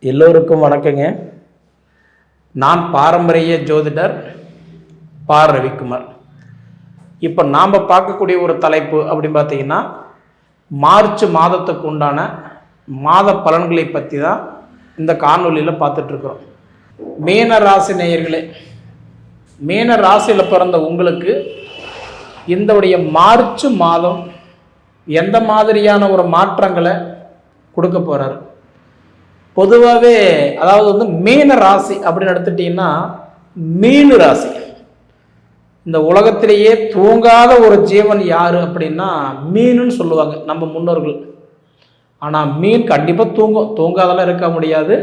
எல்லோருக்கும் வணக்கங்க. நான் பாரம்பரிய ஜோதிடர் ரவிக்குமார். இப்போ நாம் பார்க்கக்கூடிய ஒரு தலைப்பு அப்படின்னு பார்த்தீங்கன்னா, மார்ச் மாதத்துக்கு உண்டான மாத பலன்களை பற்றி தான் இந்த காணொலியில் பார்த்துட்ருக்குறோம். மீன ராசி நேயர்களே, மீன ராசியில் பிறந்த உங்களுக்கு இந்தவுடைய மார்ச் மாதம் எந்த மாதிரியான ஒரு மாற்றங்களை கொடுக்க போகிறார்? பொதுவாகவே அதாவது மீன ராசி அப்படின்னு எடுத்துட்டிங்கன்னா, மீன் ராசி. இந்த உலகத்திலேயே தூங்காத ஒரு ஜீவன் யார் அப்படின்னா மீனுன்னு சொல்லுவாங்க நம்ம முன்னோர்கள். ஆனால் மீன் கண்டிப்பாக தூங்காதெல்லாம் இருக்க முடியாது.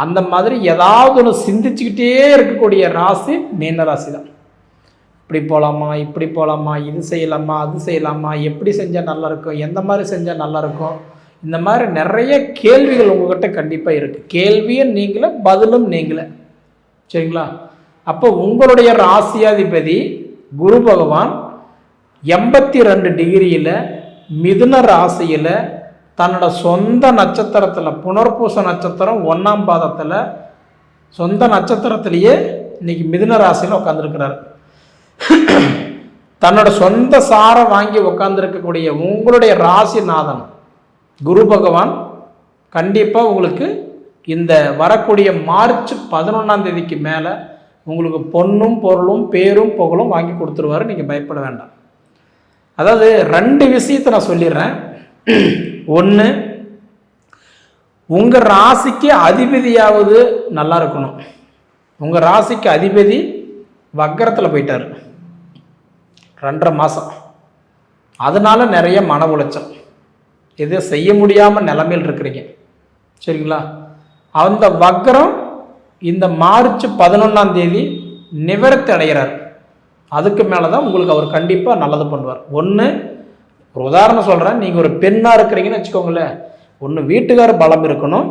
அந்த மாதிரி ஏதாவது ஒன்று சிந்திச்சுக்கிட்டே இருக்கக்கூடிய ராசி மீன ராசி தான். இப்படி போகலாமா, இப்படி போகலாமா, இது செய்யலாமா, அது செய்யலாமா, எப்படி செஞ்சால் நல்லாயிருக்கும், எந்த மாதிரி செஞ்சால் நல்லாயிருக்கும், இந்த மாதிரி நிறைய கேள்விகள் உங்கள்கிட்ட கண்டிப்பாக இருக்குது. கேள்வியும் நீங்களே, பதிலும் நீங்களே. சரிங்களா? அப்போ உங்களுடைய ராசியாதிபதி குரு பகவான் 82 டிகிரியில் மிதுன ராசியில் தன்னோட சொந்த நட்சத்திரத்தில், புனர்பூச நட்சத்திரம் 1ஆம் பாதத்தில் சொந்த நட்சத்திரத்திலேயே இன்னைக்கு மிதுன ராசியில் உட்காந்துருக்கிறார். தன்னோட சொந்த சாரை வாங்கி உட்காந்துருக்கக்கூடிய உங்களுடைய ராசிநாதன் குரு பகவான் கண்டிப்பாக உங்களுக்கு இந்த வரக்கூடிய மார்ச் 11ஆம் தேதிக்கு மேலே உங்களுக்கு பொன்னும் பொருளும் பேரும் புகழும் வாங்கி கொடுத்துருவாரு. நீங்கள் பயப்பட வேண்டாம். அதாவது 2 விஷயத்தை நான் சொல்லிடுறேன். ஒன்று, உங்கள் ராசிக்கு அதிபதியாவது நல்லா இருக்கணும். உங்கள் ராசிக்கு அதிபதி வக்கரத்தில் போயிட்டார் 2.5 மாதம். அதனால நிறைய மன உளைச்சல், எதை செய்ய முடியாமல் நிலைமையில் இருக்கிறீங்க. சரிங்களா? அந்த வக்கரம் இந்த மார்ச் 11ஆம் தேதி நிவர்த்தி அடைகிறார். அதுக்கு மேலே தான் உங்களுக்கு அவர் கண்டிப்பாக நல்லது பண்ணுவார். ஒன்று, ஒரு உதாரணம் சொல்கிறேன். நீங்கள் ஒரு பெண்ணாக இருக்கிறீங்கன்னு வச்சுக்கோங்களேன். ஒன்று வீட்டுக்கார பலம் இருக்கணும்,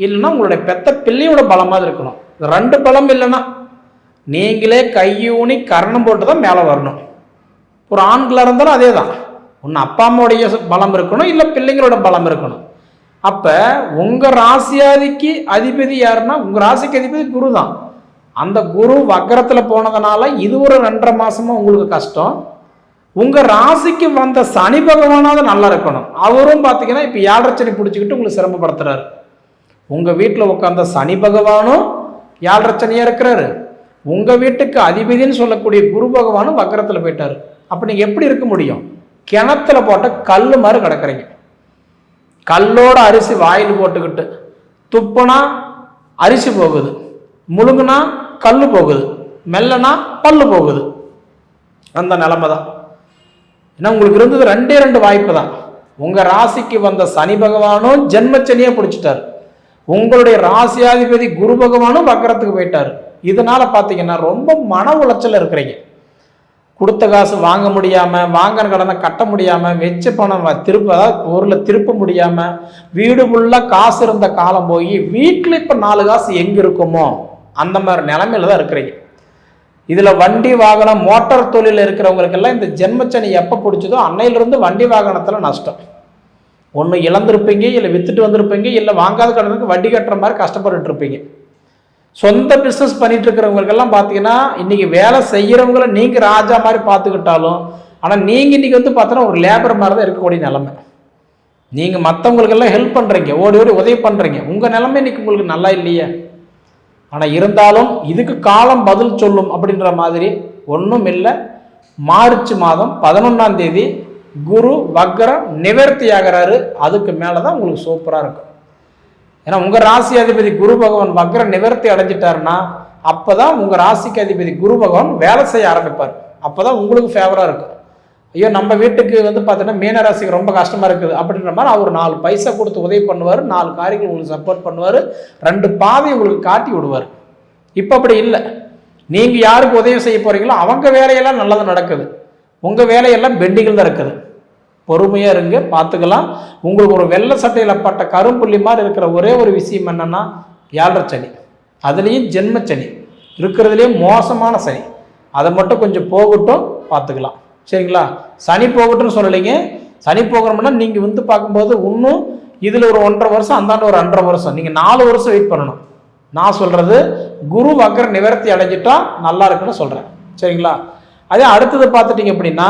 இல்லைன்னா உங்களுடைய பெத்த பிள்ளையோட பலமாக இருக்கணும். 2 பலம் இல்லைன்னா நீங்களே கையூனி கரணம் போட்டு தான் மேலே வரணும். ஒரு ஆண்களாக இருந்தாலும் அதே தான். ஒன்று அப்பா அம்மாவுடைய பலம் இருக்கணும், இல்லை பிள்ளைங்களோட பலம் இருக்கணும். அப்போ உங்கள் ராசியாதிக்கு அதிபதி யாருன்னா உங்கள் ராசிக்கு அதிபதி குரு தான். அந்த குரு வக்கரத்தில் போனதுனால இது ஒரு 2.5 மாதமாக உங்களுக்கு கஷ்டம். உங்கள் ராசிக்கு வந்த சனி பகவானாவது நல்லா இருக்கணும். அவரும் பார்த்தீங்கன்னா இப்போ 7.5 சனி பிடிச்சிக்கிட்டு உங்களுக்கு சிரமப்படுத்துறாரு. உங்கள் வீட்டில் உட்காந்த சனி பகவானும் 7.5 சனியாக இருக்கிறாரு. உங்கள் வீட்டுக்கு அதிபதினு சொல்லக்கூடிய குரு பகவானும் வக்கரத்தில் போயிட்டார். அப்போ நீங்கள் எப்படி இருக்க முடியும்? கிணத்துல போட்ட கல் மாதிரி கிடக்குறீங்க. கல்லோட அரிசி வாயில் போட்டுக்கிட்டு துப்புனா அரிசி போகுது, முழுங்குனா கல் போகுது, மெல்லனா பல்லு போகுது. அந்த நிலைமை தான். ஏன்னா உங்களுக்கு இருந்தது 2 வாய்ப்பு தான். உங்கள் ராசிக்கு வந்த சனி பகவானும் ஜென்மச்சனியை பிடிச்சிட்டார். உங்களுடைய ராசியாதிபதி குரு பகவானும் வக்கரத்துக்கு போயிட்டார். இதனால பார்த்தீங்கன்னா ரொம்ப மன உளைச்சல் இருக்கிறீங்க. கொடுத்த காசு வாங்க முடியாமல், வாங்கின கடனை கட்ட முடியாமல், வெச்ச பணம் அதாவது ஊரில் திருப்ப முடியாமல், வீடு ஃபுல்லாக காசு இருந்த காலம் போய் வீட்டில் இப்போ 4 காசு எங்கே இருக்குமோ அந்த மாதிரி நிலைமையில தான் இருக்கிறீங்க. இதில் வண்டி வாகனம் மோட்டார் தொழிலில் இருக்கிறவங்களுக்கெல்லாம் இந்த ஜென்மச்சனி எப்போ பிடிச்சதோ அன்னையிலிருந்து வண்டி வாகனத்தில் நஷ்டம். ஒன்று இழந்திருப்பீங்க, இல்லை விற்றுட்டு வந்திருப்பீங்க, இல்லை வாங்காத கடனுக்கு வண்டி கட்டுற மாதிரி கஷ்டப்பட்டுட்டு இருப்பீங்க. சொந்த பிஸ்னஸ் பண்ணிட்டு இருக்கிறவங்களுக்கெல்லாம் பார்த்தீங்கன்னா இன்னைக்கு வேலை செய்கிறவங்கள நீங்கள் ராஜா மாதிரி பார்த்துக்கிட்டாலும், ஆனால் நீங்கள் இன்னைக்கு பார்த்தோன்னா ஒரு லேபர் மாதிரி தான் இருக்கக்கூடிய நிலைமை. நீங்கள் மற்றவங்களுக்கெல்லாம் ஹெல்ப் பண்ணுறீங்க, ஓடி ஓடி உதவி பண்ணுறீங்க. உங்கள் நிலைமை இன்னைக்கு உங்களுக்கு நல்லா இல்லையே. ஆனால் இருந்தாலும் இதுக்கு காலம் பதில் சொல்லும் அப்படின்ற மாதிரி ஒன்றும் இல்லை. மார்ச் மாதம் 11ஆம் தேதி குரு வக்கரம் நிவர்த்தி ஆகிறாரு. அதுக்கு மேலே தான் உங்களுக்கு சூப்பராக இருக்கும். ஏன்னா உங்கள் ராசி அதிபதி குரு பகவான் வக்கர நிவர்த்தி அடைஞ்சிட்டாருன்னா அப்போ தான் உங்கள் ராசிக்கு அதிபதி குரு பகவான் வேலை செய்ய ஆரம்பிப்பார். அப்போ தான் உங்களுக்கு ஃபேவராக இருக்கும். ஐயோ நம்ம வீட்டுக்கு பார்த்தீங்கன்னா மீன ராசிக்கு ரொம்ப கஷ்டமாக இருக்குது அப்படின்ற மாதிரி அவர் 4 பைசா கொடுத்து உதவி பண்ணுவார், 4 காரியங்கள் உங்களுக்கு சப்போர்ட் பண்ணுவார், 2 பாதை உங்களுக்கு காட்டி விடுவார். இப்போ அப்படி இல்லை. நீங்கள் யாருக்கு உதவி செய்ய போகிறீங்களோ அவங்க வேலையெல்லாம் நல்லது நடக்குது, உங்கள் வேலையெல்லாம் பெண்டிங்கில் தான் இருக்குது. பொறுமையாக இருங்க, பார்த்துக்கலாம். உங்களுக்கு ஒரு வெள்ளை சட்டையில் பட்ட கரும்புள்ளி மாதிரி இருக்கிற ஒரே ஒரு விஷயம் என்னென்னா 7.5 சனி. அதுலேயும் ஜென்மச்சனி இருக்கிறதுலேயே மோசமான சனி. அதை மட்டும் கொஞ்சம் போகட்டும், பார்த்துக்கலாம். சரிங்களா? சனி போகட்டும்னு சொல்லலைங்க. சனி போகணும்னா நீங்கள் பார்க்கும்போது இன்னும் இதில் ஒரு 1.5 வருஷம், அந்தாண்டு ஒரு 2.5 வருஷம், நீங்கள் 4 வருஷம் வெயிட் பண்ணணும். நான் சொல்கிறது குரு வக்ர நிவர்த்தி அடைஞ்சிட்டா நல்லா இருக்குன்னு சொல்கிறேன். சரிங்களா? அதே அடுத்தது பார்த்துட்டிங்க அப்படின்னா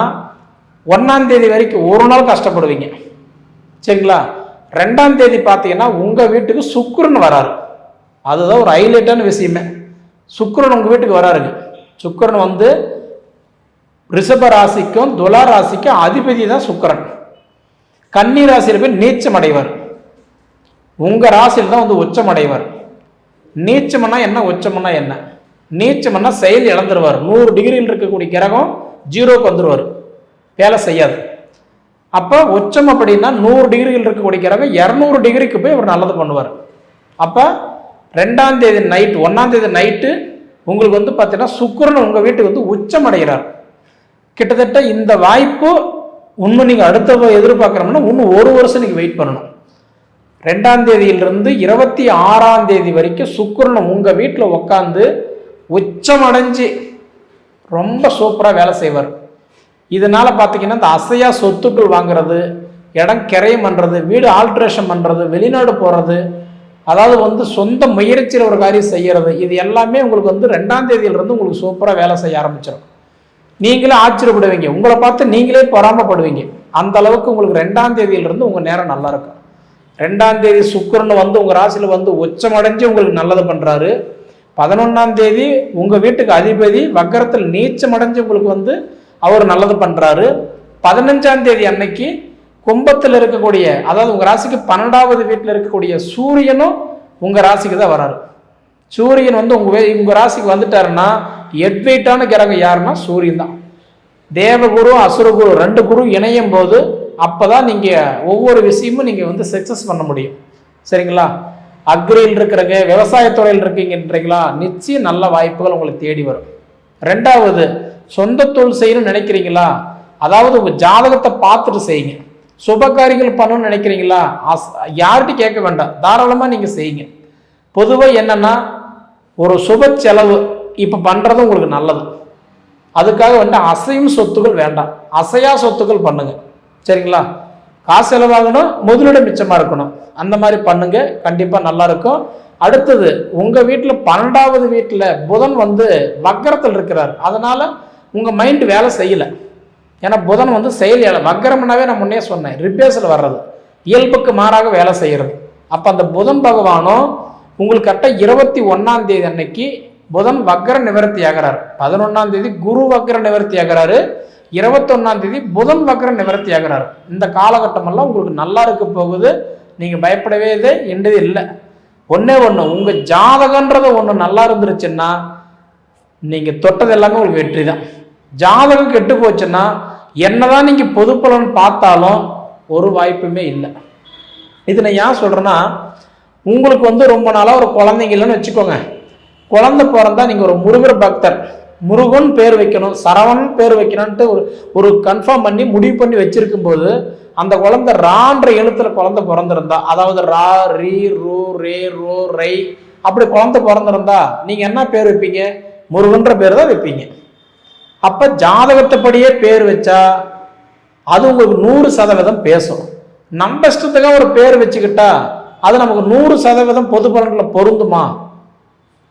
1ஆம் தேதி வரைக்கும் ஒரு நாள் கஷ்டப்படுவீங்க. சரிங்களா? 2ஆம் தேதி பார்த்தீங்கன்னா உங்கள் வீட்டுக்கு சுக்கிரன் வராரு. அதுதான் ஒரு ஹைலைட்டான விஷயமே. சுக்கிரன் உங்கள் வீட்டுக்கு வராருங்க. சுக்கிரன் வந்து ரிஷப ராசிக்கும் துலா ராசிக்கும் அதிபதி தான் சுக்கிரன். கன்னி ராசியில் போய் நீச்சம் அடைவார். உங்கள் ராசியில் தான் வந்து உச்சம் அடைவார். நீச்சம்னா என்ன, உச்சம்னா என்ன? நீச்சம்னா செயல் இழந்துருவார். 100 டிகிரியில் இருக்கக்கூடிய கிரகம் 0க்கு வந்துடுவார், வேலை செய்யாது. அப்போ உச்சம் அப்படின்னா 100 டிகிரியில் இருக்கக்கூடிய கிரகம் 200 டிகிரிக்கு போய் அவர் நல்லது பண்ணுவார். அப்போ 2ஆம் தேதி நைட்டு 1ஆம் தேதி நைட்டு உங்களுக்கு வந்து பார்த்தீங்கன்னா சுக்கிரன் உங்கள் வீட்டுக்கு வந்து உச்சம் அடைகிறார். கிட்டத்தட்ட இந்த வாய்ப்பு இன்னும் நீங்கள் அடுத்த எதிர்பார்க்குறோம்னா இன்னும் 1 வருஷம் நீங்கள் வெயிட் பண்ணணும். 2ஆம் தேதியிலிருந்து 26ஆம் தேதி வரைக்கும் சுக்கிரன் உங்கள் வீட்டில் உட்காந்து உச்சம் அடைஞ்சு ரொம்ப சூப்பராக வேலை செய்வார். இதனால் பார்த்தீங்கன்னா இந்த அசையா சொத்துக்கள் வாங்குறது, இடம் கிரையம் பண்ணுறது, வீடு ஆல்ட்ரேஷன் பண்ணுறது, வெளிநாடு போகிறது, அதாவது வந்து சொந்த முயற்சியில் ஒரு காரியம் செய்கிறது, இது எல்லாமே உங்களுக்கு வந்து 2ஆம் தேதியிலிருந்து உங்களுக்கு சூப்பராக வேலை செய்ய ஆரம்பிச்சிடும். நீங்களே ஆச்சரியப்படுவீங்க, உங்களை பார்த்து நீங்களே பொறாமப்படுவீங்க. அந்த அளவுக்கு உங்களுக்கு 2ஆம் தேதியிலிருந்து உங்கள் நேரம் நல்லா இருக்கும். 2ஆம் தேதி சுக்கிரன் வந்து உங்கள் ராசியில் வந்து உச்சமடைஞ்சு உங்களுக்கு நல்லது பண்ணுறாரு. 11ஆம் தேதி உங்கள் வீட்டுக்கு அதிபதி வக்கரத்தில் நீச்சமடைஞ்சு உங்களுக்கு வந்து அவர் நல்லது பண்ணுறாரு. 15ஆம் தேதி அன்னைக்கு கும்பத்தில் இருக்கக்கூடிய, அதாவது உங்கள் ராசிக்கு 12வது வீட்டில் இருக்கக்கூடிய சூரியனும் உங்கள் ராசிக்கு தான் வராரு. சூரியன் வந்து உங்கள் ராசிக்கு வந்துட்டாருன்னா எட்வெயிட்டான கிரகம் யாருன்னா சூரியன் தான். தேவகுரு அசுரகுரு 2 குரு இணையும் போது அப்போ தான் நீங்கள் ஒவ்வொரு விஷயமும் நீங்கள் வந்து சக்ஸஸ் பண்ண முடியும். சரிங்களா? அக்ரியில் இருக்கிறங்க, விவசாயத்துறையில் இருக்கீங்கன்றீங்களா, நிச்சயம் நல்ல வாய்ப்புகள் உங்களுக்கு தேடி வரும். 2வது சொந்த தொழில் செய்யணும்னு நினைக்கிறீங்களா, அதாவது உங்கள் ஜாதகத்தை பார்த்துட்டு செய்யுங்க. சுபகாரியங்கள் பண்ணணும்னு நினைக்கிறீங்களா, யார்கிட்டையும் கேட்க வேண்டாம், தாராளமாக நீங்கள் செய்யுங்க. பொதுவாக என்னென்னா ஒரு சுப செலவு இப்போ பண்ணுறது உங்களுக்கு நல்லது. அதுக்காக வந்து அசையும் சொத்துக்கள் வேண்டாம், அசையா சொத்துக்கள் பண்ணுங்க. சரிங்களா? காசு செலவாகணும், முதலீடு மிச்சமாக இருக்கணும், அந்த மாதிரி பண்ணுங்க, கண்டிப்பாக நல்லா இருக்கும். அடுத்தது உங்கள் வீட்டில் 12வது வீட்டில் புதன் வந்து வக்கரத்தில் இருக்கிறார். அதனால் உங்கள் மைண்டு வேலை செய்யலை. ஏன்னா புதன் வந்து செயல் வக்கரம்னாவே நான் முன்னே சொன்னேன், ரிப்பேர்ஸில் வர்றது, இயல்புக்கு மாறாக வேலை செய்கிறது. அப்போ அந்த புதன் பகவானும் உங்களுக்கு கரெக்டாக 21ஆம் தேதி அன்னைக்கு புதன் வக்கர நிவர்த்தி ஆகிறார். 11ஆம் தேதி குரு வக்கர நிவர்த்தி ஆகிறாரு. 21ஆம் தேதி புதன் வக்கர நிவர்த்தி ஆகிறார். இந்த காலகட்டமெல்லாம் உங்களுக்கு நல்லா இருக்க போகுது. நீங்கள் பயப்படவே என்றது இல்லை. ஒன்றே ஒன்று, உங்கள் ஜாதகன்றது ஒன்று நல்லா இருந்துருச்சுன்னா நீங்கள் தொட்டது எல்லாமே உங்களுக்கு வெற்றி தான். ஜாதகம் கெட்டு போச்சுன்னா என்னதான் நீங்கள் பொது பலன் பார்த்தாலும் ஒரு வாய்ப்புமே இல்லை. இது நான் ஏன் சொல்கிறேன்னா, உங்களுக்கு வந்து ரொம்ப நாளாக ஒரு குழந்தைங்க இல்லைன்னு வச்சுக்கோங்க. குழந்தை பிறந்தா நீங்கள் ஒரு முருகர் பக்தர், முருகன் பேர் வைக்கணும், சரவணன் பேர் வைக்கணும்ன்ட்டு ஒரு கன்ஃபார்ம் பண்ணி முடிவு பண்ணி வச்சிருக்கும் போது அந்த குழந்தை ரான்ற எழுத்துல குழந்தை பிறந்திருந்தா, அதாவது ரா ரீ ரூ ரே ரோ ரை அப்படி குழந்தை பிறந்திருந்தா நீங்கள் என்ன பேர் வைப்பீங்க? முருகன்ற பேர் தான் வைப்பீங்க. அப்போ ஜாதகத்தைப்படியே பேர் வச்சா அது உங்களுக்கு 100% பேசும். நம்ம இஷ்டத்துக்காக ஒரு பேர் வச்சுக்கிட்டா அது நமக்கு 100% பொது பலன்களில் பொருந்துமா?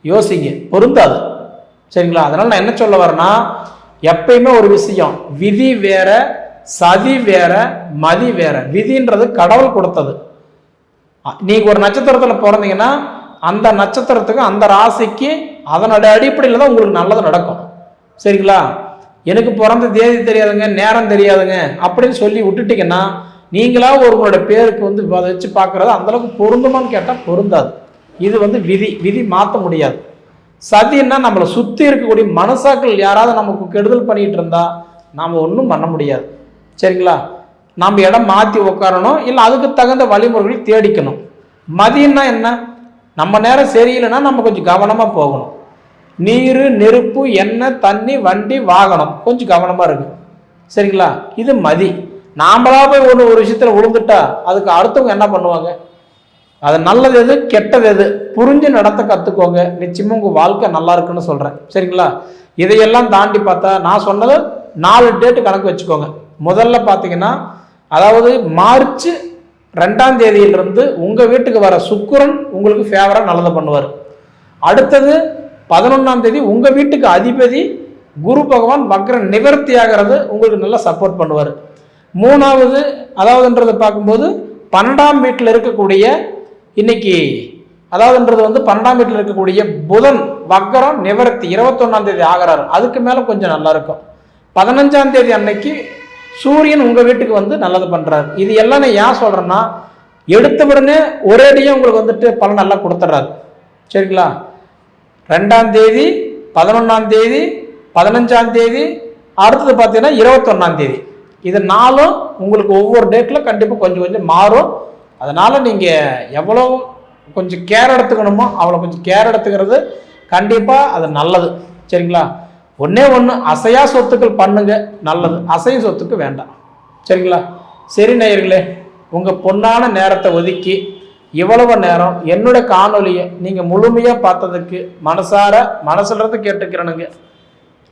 யோசிங்க, பொருந்தாது. சரிங்களா? அதனால நான் என்ன சொல்ல வரேன்னா, எப்பயுமே ஒரு விஷயம், விதி வேற, சதி வேற, மதி வேற. விதின்றது கடவுள் கொடுத்தது. நீங்க ஒரு நட்சத்திரத்தில் பிறந்தீங்கன்னா அந்த நட்சத்திரத்துக்கு அந்த ராசிக்கு அதனுடைய அடிப்படையில் தான் உங்களுக்கு நல்லது நடக்கும். சரிங்களா? எனக்கு பிறந்த தேதி தெரியாதுங்க, நேரம் தெரியாதுங்க அப்படின்னு சொல்லி விட்டுட்டீங்கன்னா நீங்களா உங்களோட பேருக்கு வந்து அதை வச்சு பார்க்கறது அந்தளவுக்கு பொருந்துமான்னு கேட்டால் பொருந்தாது. இது வந்து விதி மாற்ற முடியாது. சதின்னா நம்மளை சுற்றி இருக்கக்கூடிய மனசாக்கள் யாராவது நமக்கு கெடுதல் பண்ணிட்டு இருந்தா நாம் ஒன்றும் பண்ண முடியாது. சரிங்களா? நம்ம இடம் மாற்றி உட்காரணும், இல்லை அதுக்கு தகுந்த வழிமுறைகளை தேடிக்கணும். மதியம்னா என்ன? நம்ம நேரம் சரியில்லைன்னா நம்ம கொஞ்சம் கவனமாக போகணும். நீர், நெருப்பு, எண்ணெய், தண்ணி, வண்டி, வாகனம் கொஞ்சம் கவனமாக இருக்கு. சரிங்களா? இது மதி. நாமளா போய் ஒரு விஷயத்தில் விழுந்துட்டா அதுக்கு அடுத்தவங்க என்ன பண்ணுவாங்க? அது நல்லது எது, கெட்டது எது புரிஞ்சு நடத்த கற்றுக்கோங்க. நிச்சயமாக உங்கள் வாழ்க்கை நல்லா இருக்குன்னு சொல்கிறேன். சரிங்களா? இதையெல்லாம் தாண்டி பார்த்தா நான் சொன்னது 4 டேட்டு கணக்கு வச்சுக்கோங்க. முதல்ல பார்த்தீங்கன்னா, அதாவது மார்ச் 2ஆம் தேதியிலிருந்து உங்கள் வீட்டுக்கு வர சுக்கிரன் உங்களுக்கு ஃபேவராக நல்லதை பண்ணுவார். அடுத்தது 11ஆம் தேதி உங்கள் வீட்டுக்கு அதிபதி குரு பகவான் வக்ர நிவர்த்தி ஆகிறது உங்களுக்கு நல்லா சப்போர்ட் பண்ணுவார். 3வது அதாவதுன்றது பார்க்கும்போது 12ஆம் வீட்டில் இருக்கக்கூடிய இன்னைக்கு அதாவதுன்றது 12ஆம் வீட்டில் இருக்கக்கூடிய புதன் வக்ரம் நிவர்த்தி 21ஆம் தேதி ஆகிறாரு. அதுக்கு மேலே கொஞ்சம் நல்லா இருக்கும். 15ஆம் தேதி அன்னைக்கு சூரியன் உங்கள் வீட்டுக்கு நல்லது பண்ணுறாரு. இது எல்லாம் நான் ஏன் சொல்கிறேன்னா, எடுத்த உடனே ஒரேடியாக உங்களுக்கு பலன் நல்லா கொடுத்துட்றாரு. சரிங்களா? 2ஆம் தேதி 11ஆம் தேதி 15ஆம் தேதி அடுத்தது பார்த்தீங்கன்னா 21ஆம் தேதி, இது 4ம் உங்களுக்கு ஒவ்வொரு டேட்டில் கண்டிப்பாக கொஞ்சம் கொஞ்சம் மாறும். அதனால் நீங்கள் எவ்வளோ கொஞ்சம் கேர் எடுத்துக்கணுமோ அவ்வளோ கொஞ்சம் கேர் எடுத்துக்கிறது கண்டிப்பாக அது நல்லது. சரிங்களா? ஒன்றே ஒன்று, அசையா சொத்துக்கள் பண்ணுங்க, நல்லது. அசைய சொத்துக்கு வேண்டாம். சரிங்களா? சரி நேயர்களே, உங்கள் பொன்னான நேரத்தை ஒதுக்கி இவ்வளவு நேரம் என்னோட காணொலியை நீங்கள் முழுமையாக பார்த்ததுக்கு மனசுலேருந்து கேட்டுக்கிறேனுங்க.